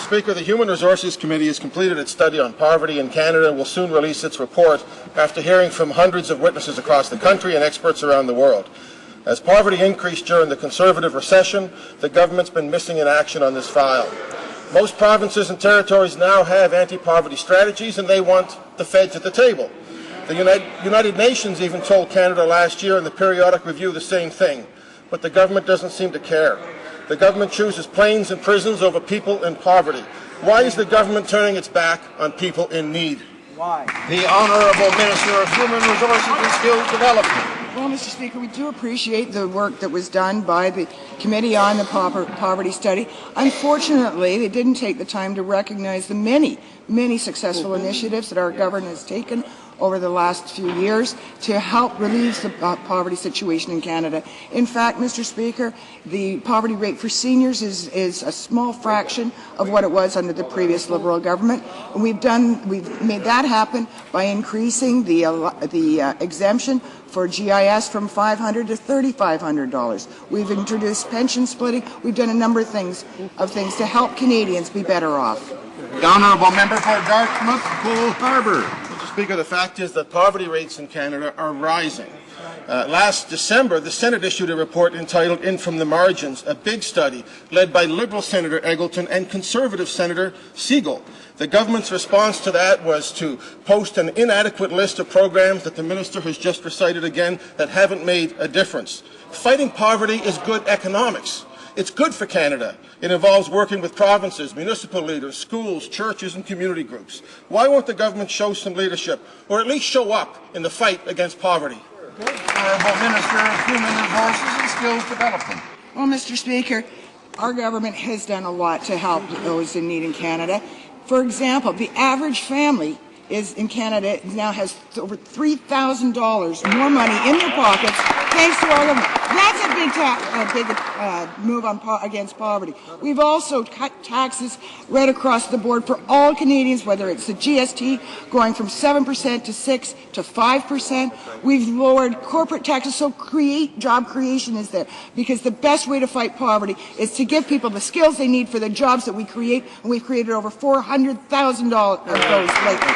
Speaker, the Human Resources Committee has completed its study on poverty in Canada and will soon release its report after hearing from hundreds of witnesses across the country and experts around the world. As poverty increased during the Conservative recession, the government's been missing in action on this file. Most provinces and territories now have anti-poverty strategies, and they want the feds at the table. The United Nations even told Canada last year in the periodic review the same thing, but the government doesn't seem to care. The government chooses planes and prisons over people in poverty. Why is the government turning its back on people in need? Why? The Honourable Minister of Human Resources and Skills Development. Well, Mr. Speaker, we do appreciate the work that was done by the Committee on the Poverty Study. Unfortunately, they didn't take the time to recognize the many successful initiatives that our government has taken over the last few years to help relieve the poverty situation in Canada. In fact, Mr. Speaker, the poverty rate for seniors is a small fraction of what it was under the previous Liberal government. And we've made that happen by increasing the exemption for GIS from $500 to $3,500. We've introduced pension splitting. We've done a number of things to help Canadians be better off. The Honourable Member for Dartmouth-Cole Harbour. Mr. Speaker, the fact is that poverty rates in Canada are rising. Last December, the Senate issued a report entitled In From the Margins, a big study led by Liberal Senator Eggleton and Conservative Senator Segal. The government's response to that was to post an inadequate list of programs that the minister has just recited again that haven't made a difference. Fighting poverty is good economics. It's good for Canada. It involves working with provinces, municipal leaders, schools, churches, and community groups. Why won't the government show some leadership, or at least show up in the fight against poverty? Honourable Minister of Human Resources and Skills Development. Well, Mr. Speaker, our government has done a lot to help those in need in Canada. For example, the average family in Canada now has over $3,000 more money in their pockets thanks to our government. That's a big move against poverty. We've also cut taxes right across the board for all Canadians, whether it's the GST going from 7% to 6% to 5%. We've lowered corporate taxes, so job creation is there. Because the best way to fight poverty is to give people the skills they need for the jobs that we create, and we've created over $400,000 of those lately.